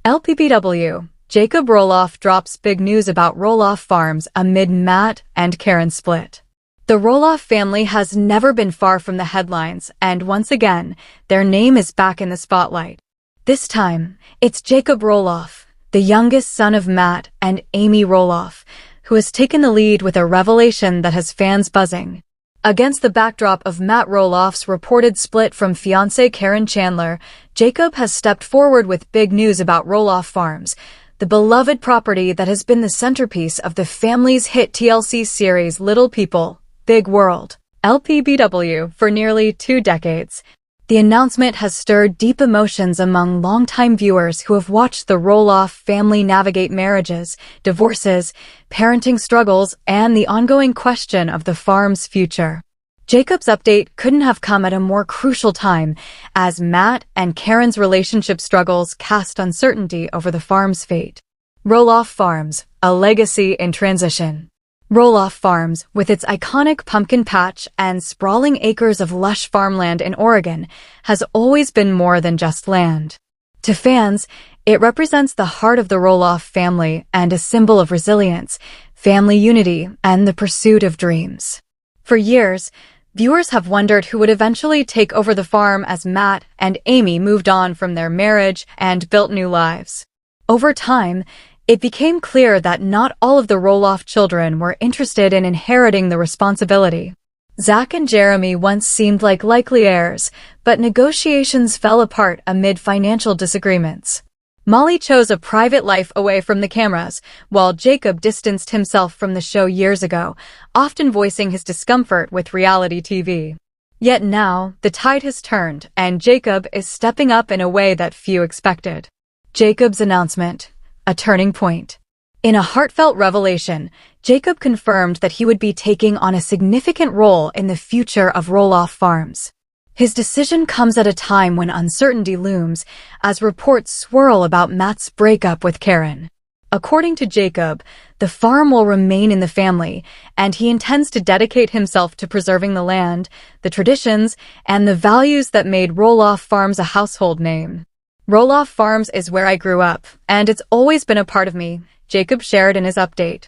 LPBW, Jacob Roloff drops big news about Roloff Farms amid Matt and Caryn split. The Roloff family has never been far from the headlines, and once again, their name is back in the spotlight. This time, it's Jacob Roloff, the youngest son of Matt and Amy Roloff, who has taken the lead with a revelation that has fans buzzing. Against the backdrop of Matt Roloff's reported split from fiancée Caryn Chandler, Jacob has stepped forward with big news about Roloff Farms, the beloved property that has been the centerpiece of the family's hit TLC series Little People, Big World, LPBW, for nearly 2 decades. The announcement has stirred deep emotions among longtime viewers who have watched the Roloff family navigate marriages, divorces, parenting struggles, and the ongoing question of the farm's future. Jacob's update couldn't have come at a more crucial time, as Matt and Caryn's relationship struggles cast uncertainty over the farm's fate. Roloff Farms, a legacy in transition. Roloff Farms, with its iconic pumpkin patch and sprawling acres of lush farmland in Oregon, has always been more than just land. To fans, it represents the heart of the Roloff family and a symbol of resilience, family unity, and the pursuit of dreams. For years, viewers have wondered who would eventually take over the farm as Matt and Amy moved on from their marriage and built new lives. Over time, it became clear that not all of the Roloff children were interested in inheriting the responsibility. Zach and Jeremy once seemed like likely heirs, but negotiations fell apart amid financial disagreements. Molly chose a private life away from the cameras, while Jacob distanced himself from the show years ago, often voicing his discomfort with reality TV. Yet now, the tide has turned, and Jacob is stepping up in a way that few expected. Jacob's announcement. A turning point. In a heartfelt revelation, Jacob confirmed that he would be taking on a significant role in the future of Roloff Farms. His decision comes at a time when uncertainty looms, as reports swirl about Matt's breakup with Caryn. According to Jacob, the farm will remain in the family, and he intends to dedicate himself to preserving the land, the traditions, and the values that made Roloff Farms a household name. Roloff Farms is where I grew up, and it's always been a part of me, Jacob shared in his update.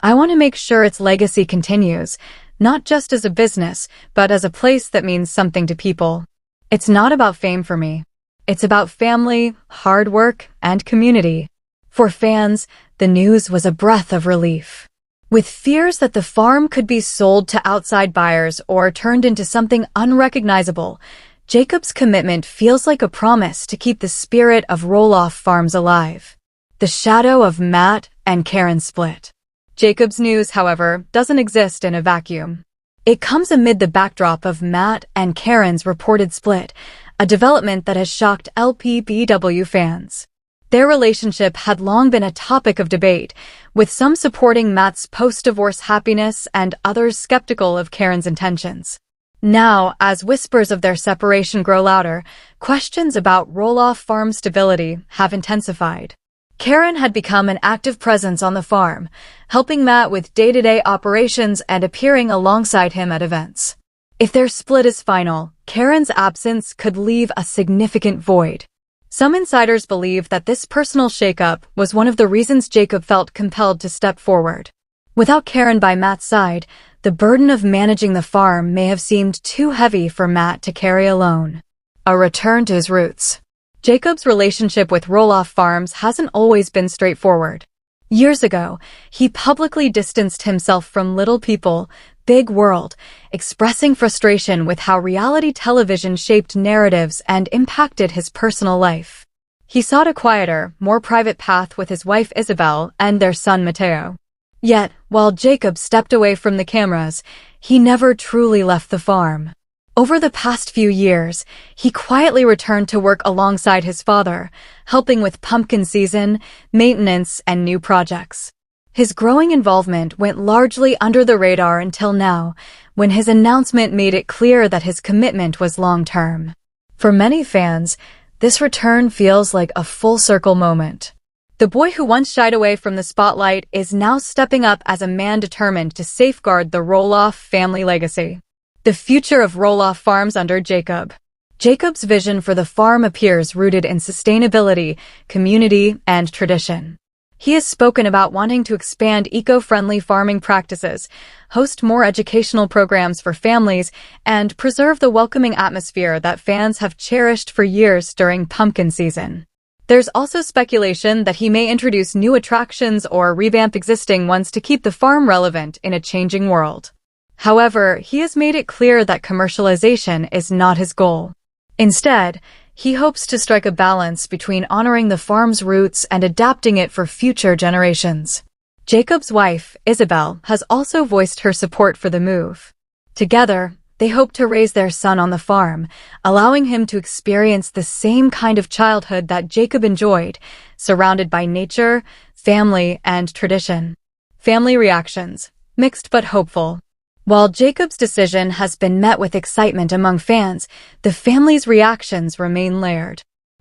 I want to make sure its legacy continues, not just as a business, but as a place that means something to people. It's not about fame for me. It's about family, hard work, and community. For fans, the news was a breath of relief. With fears that the farm could be sold to outside buyers or turned into something unrecognizable, Jacob's commitment feels like a promise to keep the spirit of Roloff Farms alive. The shadow of Matt and Caryn split. Jacob's news, however, doesn't exist in a vacuum. It comes amid the backdrop of Matt and Caryn's reported split, a development that has shocked LPBW fans. Their relationship had long been a topic of debate, with some supporting Matt's post-divorce happiness and others skeptical of Caryn's intentions. Now, as whispers of their separation grow louder, questions about Roloff Farm stability have intensified. Caryn had become an active presence on the farm, helping Matt with day-to-day operations and appearing alongside him at events. If their split is final, Caryn's absence could leave a significant void. Some insiders believe that this personal shakeup was one of the reasons Jacob felt compelled to step forward. Without Caryn by Matt's side, the burden of managing the farm may have seemed too heavy for Matt to carry alone. A return to his roots. Jacob's relationship with Roloff Farms hasn't always been straightforward. Years ago, he publicly distanced himself from Little People, Big World, expressing frustration with how reality television shaped narratives and impacted his personal life. He sought a quieter, more private path with his wife Isabel and their son Mateo. Yet, while Jacob stepped away from the cameras, he never truly left the farm. Over the past few years, he quietly returned to work alongside his father, helping with pumpkin season, maintenance, and new projects. His growing involvement went largely under the radar until now, when his announcement made it clear that his commitment was long-term. For many fans, this return feels like a full-circle moment. The boy who once shied away from the spotlight is now stepping up as a man determined to safeguard the Roloff family legacy. The future of Roloff Farms under Jacob. Jacob's vision for the farm appears rooted in sustainability, community, and tradition. He has spoken about wanting to expand eco-friendly farming practices, host more educational programs for families, and preserve the welcoming atmosphere that fans have cherished for years during pumpkin season. There's also speculation that he may introduce new attractions or revamp existing ones to keep the farm relevant in a changing world. However, he has made it clear that commercialization is not his goal. Instead, he hopes to strike a balance between honoring the farm's roots and adapting it for future generations. Jacob's wife, Isabel, has also voiced her support for the move. Together, they hope to raise their son on the farm, allowing him to experience the same kind of childhood that Jacob enjoyed, surrounded by nature, family, and tradition. Family reactions: mixed but hopeful. While Jacob's decision has been met with excitement among fans, the family's reactions remain layered.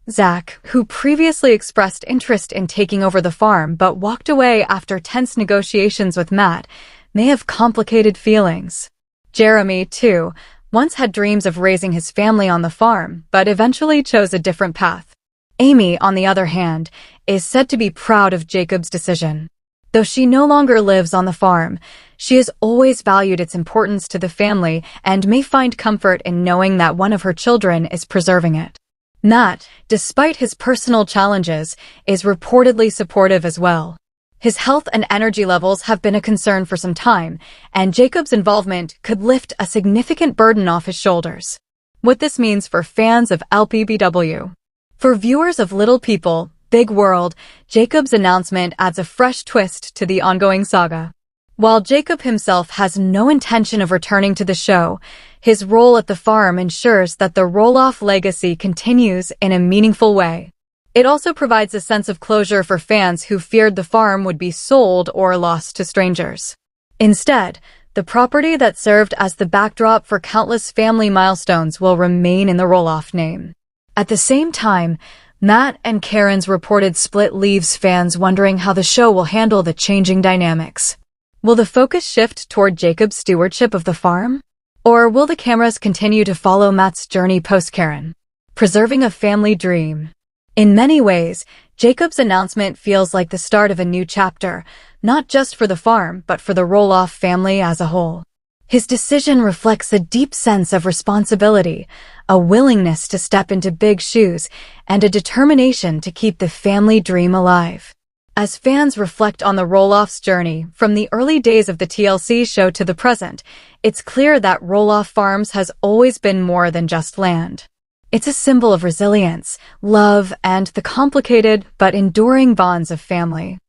Zach, who previously expressed interest in taking over the farm but walked away after tense negotiations with Matt, may have complicated feelings. Jeremy, too, once had dreams of raising his family on the farm, but eventually chose a different path. Amy, on the other hand, is said to be proud of Jacob's decision. Though she no longer lives on the farm, she has always valued its importance to the family and may find comfort in knowing that one of her children is preserving it. Matt, despite his personal challenges, is reportedly supportive as well. His health and energy levels have been a concern for some time, and Jacob's involvement could lift a significant burden off his shoulders. What this means for fans of LPBW. For viewers of Little People, Big World, Jacob's announcement adds a fresh twist to the ongoing saga. While Jacob himself has no intention of returning to the show, his role at the farm ensures that the Roloff legacy continues in a meaningful way. It also provides a sense of closure for fans who feared the farm would be sold or lost to strangers. Instead, the property that served as the backdrop for countless family milestones will remain in the Roloff name. At the same time, Matt and Caryn's reported split leaves fans wondering how the show will handle the changing dynamics. Will the focus shift toward Jacob's stewardship of the farm? Or will the cameras continue to follow Matt's journey post-Caryn, preserving a family dream? In many ways, Jacob's announcement feels like the start of a new chapter, not just for the farm, but for the Roloff family as a whole. His decision reflects a deep sense of responsibility, a willingness to step into big shoes, and a determination to keep the family dream alive. As fans reflect on the Roloff's journey from the early days of the TLC show to the present, it's clear that Roloff Farms has always been more than just land. It's a symbol of resilience, love, and the complicated but enduring bonds of family.